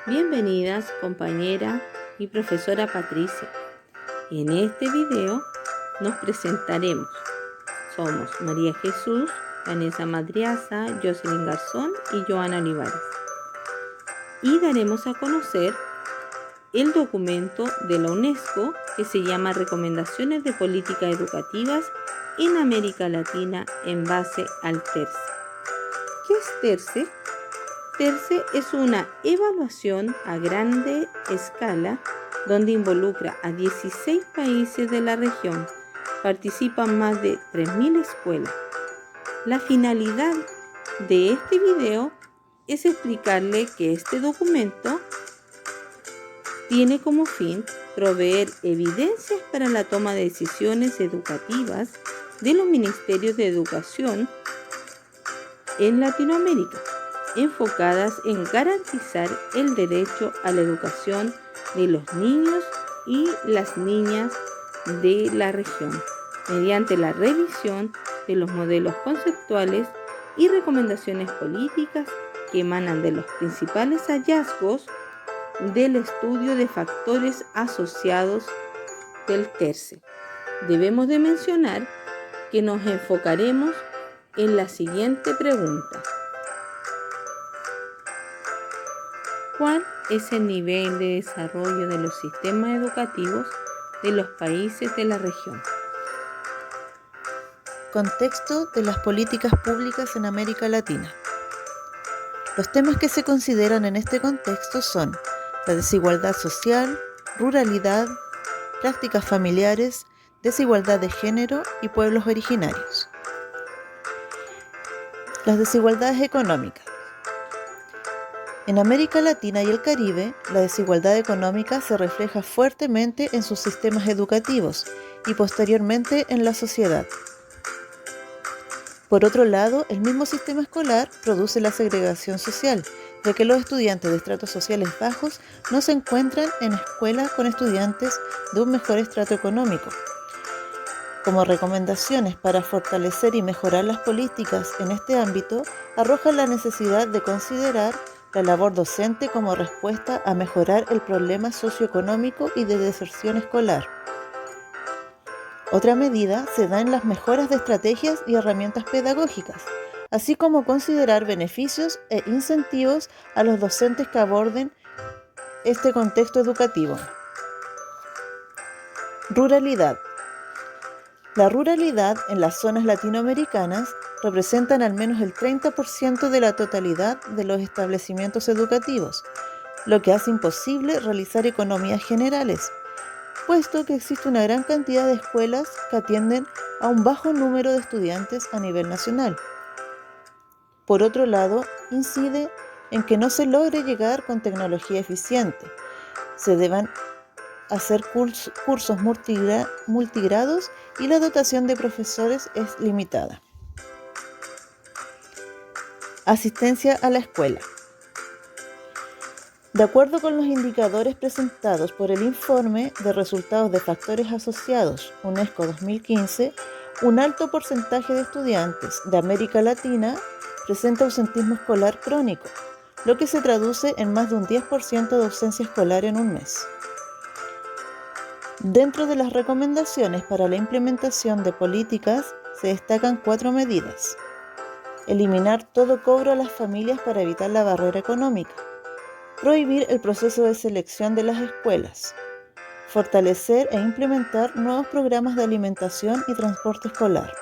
Bienvenidas compañera y profesora Patricia. En este video nos presentaremos. Somos María Jesús, Vanessa Madriaza, Jocelyn Garzón y Joana Olivares. Y daremos a conocer el documento de la UNESCO que se llama Recomendaciones de Políticas Educativas en América Latina en base al TERCE. ¿Qué es TERCE? TERCE es una evaluación a grande escala donde involucra a 16 países de la región. Participan más de 3.000 escuelas. La finalidad de este video es explicarle que este documento tiene como fin proveer evidencias para la toma de decisiones educativas de los ministerios de educación en Latinoamérica, enfocadas en garantizar el derecho a la educación de los niños y las niñas de la región, mediante la revisión de los modelos conceptuales y recomendaciones políticas que emanan de los principales hallazgos del estudio de factores asociados del TERCE. Debemos de mencionar que nos enfocaremos en la siguiente pregunta. ¿Cuál es el nivel de desarrollo de los sistemas educativos de los países de la región? Contexto de las políticas públicas en América Latina. Los temas que se consideran en este contexto son la desigualdad social, ruralidad, prácticas familiares, desigualdad de género y pueblos originarios. Las desigualdades económicas. En América Latina y el Caribe, la desigualdad económica se refleja fuertemente en sus sistemas educativos y posteriormente en la sociedad. Por otro lado, el mismo sistema escolar produce la segregación social, ya que los estudiantes de estratos sociales bajos no se encuentran en escuelas con estudiantes de un mejor estrato económico. Como recomendaciones para fortalecer y mejorar las políticas en este ámbito, arrojan la necesidad de considerar la labor docente como respuesta a mejorar el problema socioeconómico y de deserción escolar. Otra medida se da en las mejoras de estrategias y herramientas pedagógicas, así como considerar beneficios e incentivos a los docentes que aborden este contexto educativo. Ruralidad. La ruralidad en las zonas latinoamericanas representan al menos el 30% de la totalidad de los establecimientos educativos, lo que hace imposible realizar economías generales, puesto que existe una gran cantidad de escuelas que atienden a un bajo número de estudiantes a nivel nacional. Por otro lado, incide en que no se logre llegar con tecnología eficiente. Se deban hacer cursos multigrados y la dotación de profesores es limitada. Asistencia a la escuela. De acuerdo con los indicadores presentados por el Informe de Resultados de Factores Asociados UNESCO 2015, un alto porcentaje de estudiantes de América Latina presenta ausentismo escolar crónico, lo que se traduce en más de un 10% de ausencia escolar en un mes. Dentro de las recomendaciones para la implementación de políticas se destacan 4 medidas. Eliminar todo cobro a las familias para evitar la barrera económica. Prohibir el proceso de selección de las escuelas. Fortalecer e implementar nuevos programas de alimentación y transporte escolar.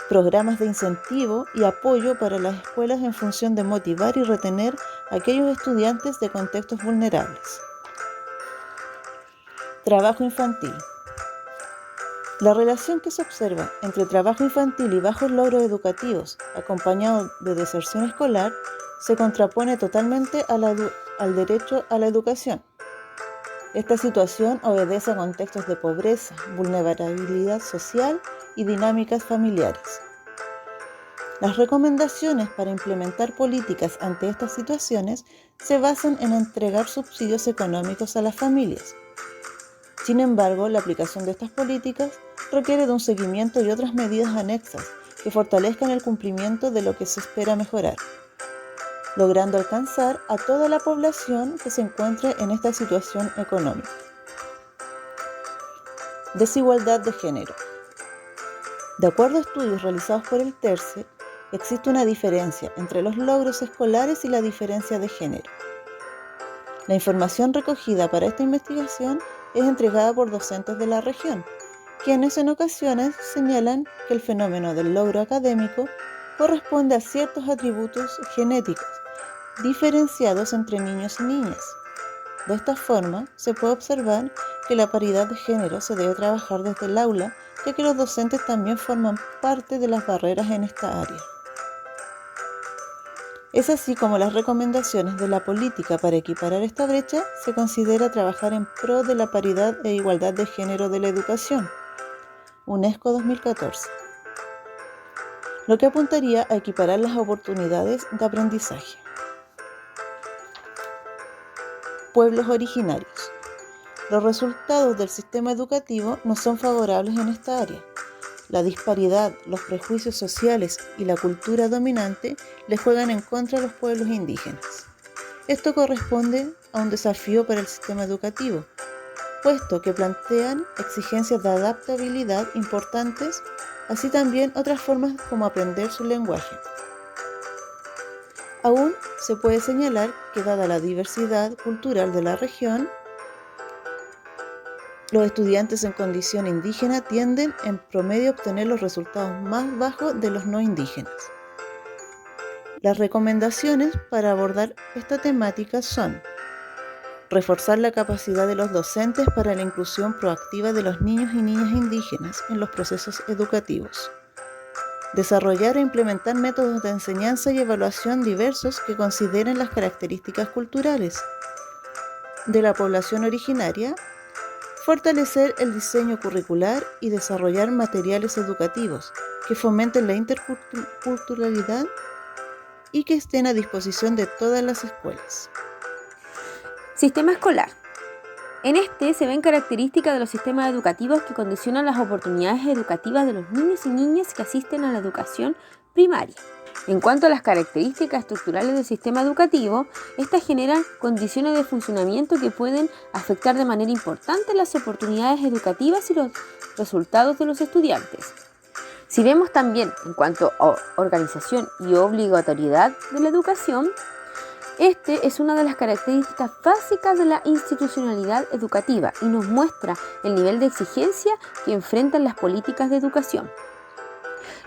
Programas de incentivo y apoyo para las escuelas en función de motivar y retener a aquellos estudiantes de contextos vulnerables. Trabajo infantil. La relación que se observa entre trabajo infantil y bajos logros educativos, acompañado de deserción escolar, se contrapone totalmente al derecho a la educación. Esta situación obedece a contextos de pobreza, vulnerabilidad social y dinámicas familiares. Las recomendaciones para implementar políticas ante estas situaciones se basan en entregar subsidios económicos a las familias. Sin embargo, la aplicación de estas políticas requiere de un seguimiento y otras medidas anexas que fortalezcan el cumplimiento de lo que se espera mejorar. logrando alcanzar a toda la población que se encuentre en esta situación económica. Desigualdad de género. De acuerdo a estudios realizados por el TERCE, existe una diferencia entre los logros escolares y la diferencia de género. La información recogida para esta investigación es entregada por docentes de la región, quienes en ocasiones señalan que el fenómeno del logro académico corresponde a ciertos atributos genéticos diferenciados entre niños y niñas. De esta forma, se puede observar que la paridad de género se debe trabajar desde el aula, ya que los docentes también forman parte de las barreras en esta área. Es así como las recomendaciones de la política para equiparar esta brecha se considera trabajar en pro de la paridad e igualdad de género de la educación, UNESCO 2014, lo que apuntaría a equiparar las oportunidades de aprendizaje. Pueblos originarios. Los resultados del sistema educativo no son favorables en esta área. La disparidad, los prejuicios sociales y la cultura dominante le juegan en contra a los pueblos indígenas. Esto corresponde a un desafío para el sistema educativo, puesto que plantean exigencias de adaptabilidad importantes, así también otras formas como aprender su lenguaje. Aún se puede señalar que, dada la diversidad cultural de la región, los estudiantes en condición indígena tienden en promedio a obtener los resultados más bajos de los no indígenas. Las recomendaciones para abordar esta temática son: reforzar la capacidad de los docentes para la inclusión proactiva de los niños y niñas indígenas en los procesos educativos. Desarrollar e implementar métodos de enseñanza y evaluación diversos que consideren las características culturales de la población originaria. Fortalecer el diseño curricular y desarrollar materiales educativos que fomenten la interculturalidad y que estén a disposición de todas las escuelas. Sistema escolar. En este se ven características de los sistemas educativos que condicionan las oportunidades educativas de los niños y niñas que asisten a la educación primaria. En cuanto a las características estructurales del sistema educativo, estas generan condiciones de funcionamiento que pueden afectar de manera importante las oportunidades educativas y los resultados de los estudiantes. Si vemos también en cuanto a organización y obligatoriedad de la educación, este es una de las características básicas de la institucionalidad educativa y nos muestra el nivel de exigencia que enfrentan las políticas de educación.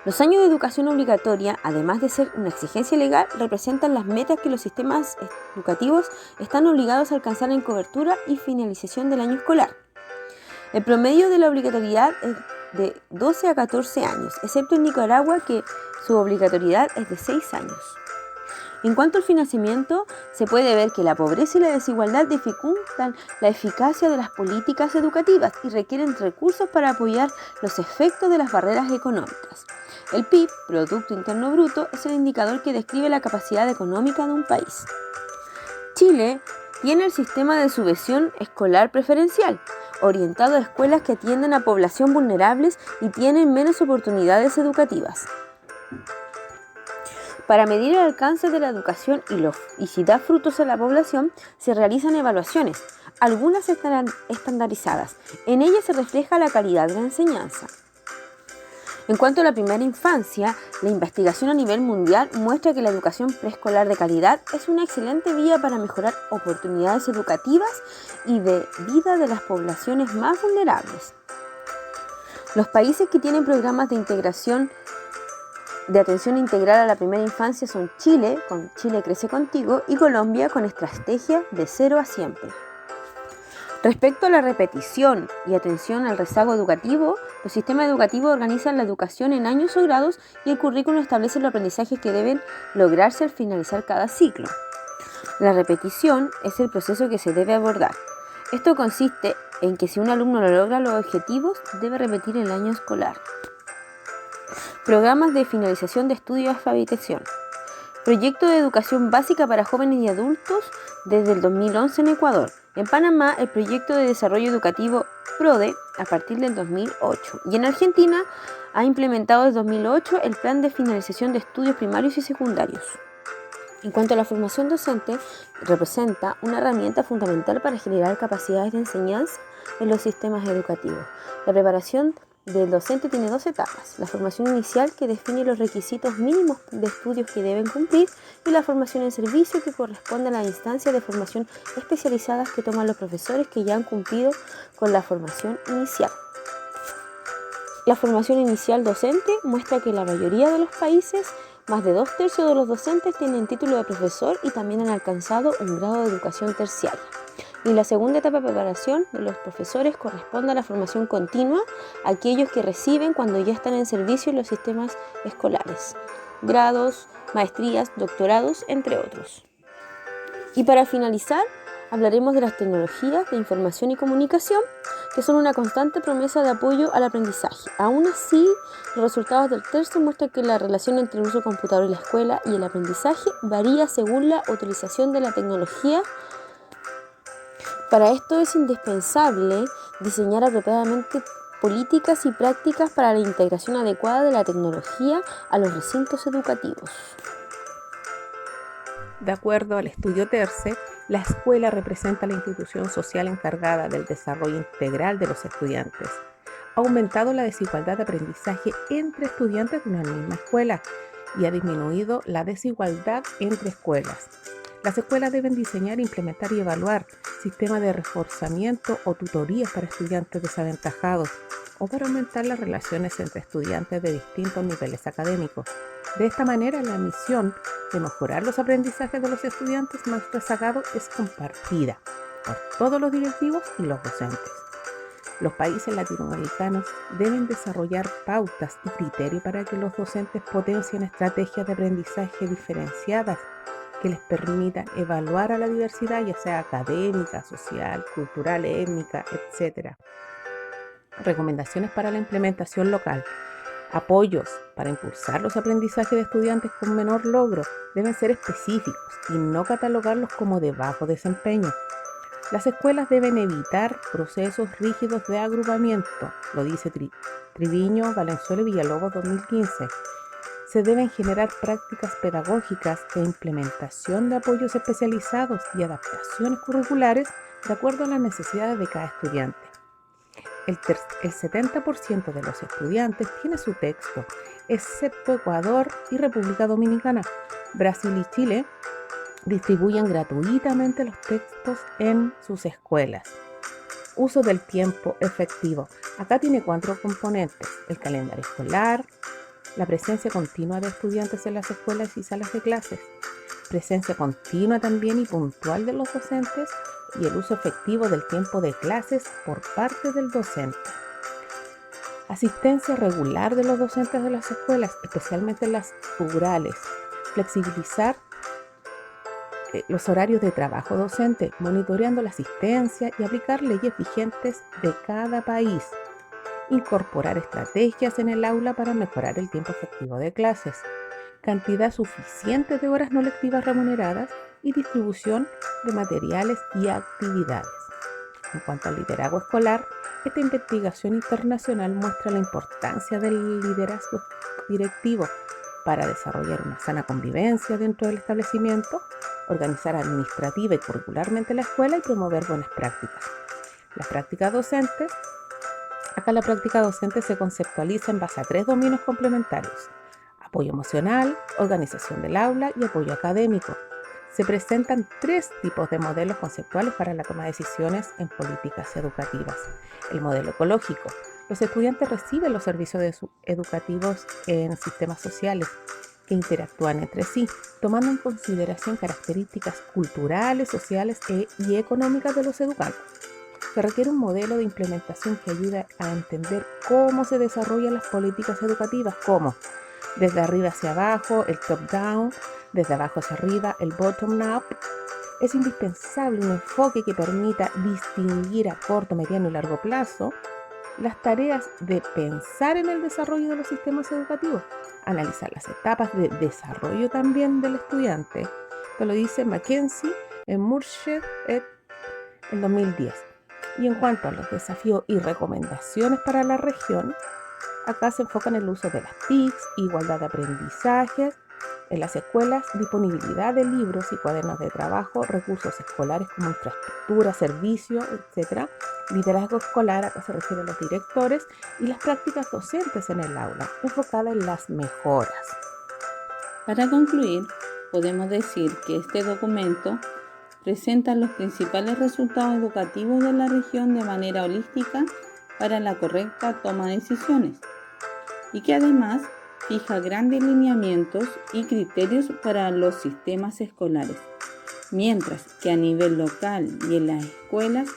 Los años de educación obligatoria, además de ser una exigencia legal, representan las metas que los sistemas educativos están obligados a alcanzar en cobertura y finalización del año escolar. El promedio de la obligatoriedad es de 12 a 14 años, excepto en Nicaragua, que su obligatoriedad es de 6 años. En cuanto al financiamiento, se puede ver que la pobreza y la desigualdad dificultan la eficacia de las políticas educativas y requieren recursos para apoyar los efectos de las barreras económicas. El PIB, Producto Interno Bruto, es el indicador que describe la capacidad económica de un país. Chile tiene el sistema de subvención escolar preferencial, orientado a escuelas que atienden a población vulnerables y tienen menos oportunidades educativas. Para medir el alcance de la educación y si da frutos a la población, se realizan evaluaciones, algunas estarán estandarizadas. En ellas se refleja la calidad de la enseñanza. En cuanto a la primera infancia, la investigación a nivel mundial muestra que la educación preescolar de calidad es una excelente vía para mejorar oportunidades educativas y de vida de las poblaciones más vulnerables. Los países que tienen programas de integración de atención integral a la primera infancia son Chile, con Chile Crece Contigo, y Colombia, con estrategia de 0 a siempre. Respecto a la repetición y atención al rezago educativo, los sistemas educativos organizan la educación en años o grados y el currículo establece los aprendizajes que deben lograrse al finalizar cada ciclo. La repetición es el proceso que se debe abordar. Esto consiste en que si un alumno no logra los objetivos, debe repetir el año escolar. Programas de finalización de estudio y alfabetización. Proyecto de educación básica para jóvenes y adultos desde el 2011 en Ecuador. En Panamá, el proyecto de desarrollo educativo PRODE a partir del 2008. Y en Argentina ha implementado desde 2008 el plan de finalización de estudios primarios y secundarios. En cuanto a la formación docente, representa una herramienta fundamental para generar capacidades de enseñanza en los sistemas educativos. La preparación del docente tiene dos etapas: la formación inicial, que define los requisitos mínimos de estudios que deben cumplir, y la formación en servicio, que corresponde a la instancia de formación especializadas que toman los profesores que ya han cumplido con la formación inicial. La formación inicial docente muestra que la mayoría de los países, más de 2/3 de los docentes tienen título de profesor y también han alcanzado un grado de educación terciaria. Y la segunda etapa de preparación de los profesores corresponde a la formación continua, aquellos que reciben cuando ya están en servicio en los sistemas escolares, grados, maestrías, doctorados, entre otros. Y para finalizar, hablaremos de las tecnologías de información y comunicación, que son una constante promesa de apoyo al aprendizaje. Aún así, los resultados del TERCE muestran que la relación entre el uso del computador en la escuela y el aprendizaje varía según la utilización de la tecnología. Para esto es indispensable diseñar apropiadamente políticas y prácticas para la integración adecuada de la tecnología a los recintos educativos. De acuerdo al estudio TERCE, la escuela representa la institución social encargada del desarrollo integral de los estudiantes. Ha aumentado la desigualdad de aprendizaje entre estudiantes de una misma escuela y ha disminuido la desigualdad entre escuelas. Las escuelas deben diseñar, implementar y evaluar sistemas de reforzamiento o tutorías para estudiantes desaventajados o para aumentar las relaciones entre estudiantes de distintos niveles académicos. De esta manera, la misión de mejorar los aprendizajes de los estudiantes más rezagados es compartida por todos los directivos y los docentes. Los países latinoamericanos deben desarrollar pautas y criterios para que los docentes potencien estrategias de aprendizaje diferenciadas que les permitan evaluar a la diversidad, ya sea académica, social, cultural, étnica, etc. Recomendaciones para la implementación local. Apoyos para impulsar los aprendizajes de estudiantes con menor logro deben ser específicos y no catalogarlos como de bajo desempeño. Las escuelas deben evitar procesos rígidos de agrupamiento, lo dice Triviño, Valenzuela y Villalobos 2015. Se deben generar prácticas pedagógicas de implementación de apoyos especializados y adaptaciones curriculares de acuerdo a las necesidades de cada estudiante. El 70% de los estudiantes tiene su texto, excepto Ecuador y República Dominicana. Brasil y Chile distribuyen gratuitamente los textos en sus escuelas. Uso del tiempo efectivo. Acá tiene 4 componentes: el calendario escolar, la presencia continua de estudiantes en las escuelas y salas de clases, presencia continua también y puntual de los docentes, y el uso efectivo del tiempo de clases por parte del docente. Asistencia regular de los docentes de las escuelas, especialmente las rurales. Flexibilizar los horarios de trabajo docente, monitoreando la asistencia y aplicar leyes vigentes de cada país. Incorporar estrategias en el aula para mejorar el tiempo efectivo de clases. Cantidad suficiente de horas no lectivas remuneradas y distribución de materiales y actividades. En cuanto al liderazgo escolar, esta investigación internacional muestra la importancia del liderazgo directivo para desarrollar una sana convivencia dentro del establecimiento, organizar administrativa y curricularmente la escuela y promover buenas prácticas. Las prácticas docentes. Acá la práctica docente se conceptualiza en base a 3 dominios complementarios: apoyo emocional, organización del aula y apoyo académico. Se presentan 3 tipos de modelos conceptuales para la toma de decisiones en políticas educativas. El modelo ecológico. Los estudiantes reciben los servicios educativos en sistemas sociales que interactúan entre sí, tomando en consideración características culturales, sociales y económicas de los educandos. Se requiere un modelo de implementación que ayude a entender cómo se desarrollan las políticas educativas, como desde arriba hacia abajo, el top-down, desde abajo hacia arriba, el bottom-up. Es indispensable un enfoque que permita distinguir a corto, mediano y largo plazo las tareas de pensar en el desarrollo de los sistemas educativos, analizar las etapas de desarrollo también del estudiante. Esto lo dice Mackenzie en Murchett en 2010. Y en cuanto a los desafíos y recomendaciones para la región, acá se enfoca en el uso de las TICs, igualdad de aprendizajes, en las escuelas, disponibilidad de libros y cuadernos de trabajo, recursos escolares como infraestructura, servicios, etc. Liderazgo escolar, acá se refiere a los directores, y las prácticas docentes en el aula, enfocadas en las mejoras. Para concluir, podemos decir que este documento presenta los principales resultados educativos de la región de manera holística para la correcta toma de decisiones y que además fija grandes lineamientos y criterios para los sistemas escolares, mientras que a nivel local y en las escuelas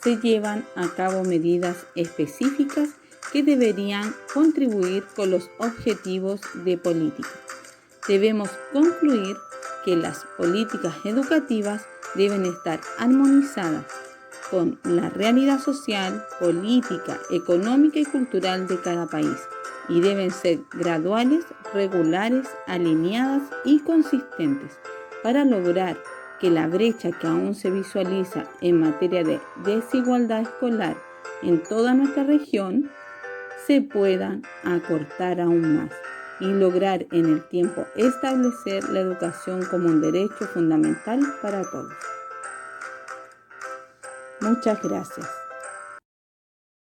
se llevan a cabo medidas específicas que deberían contribuir con los objetivos de política. Debemos concluir que las políticas educativas deben estar armonizadas con la realidad social, política, económica y cultural de cada país y deben ser graduales, regulares, alineadas y consistentes para lograr que la brecha que aún se visualiza en materia de desigualdad escolar en toda nuestra región se pueda acortar aún más y lograr en el tiempo establecer la educación como un derecho fundamental para todos. Muchas gracias.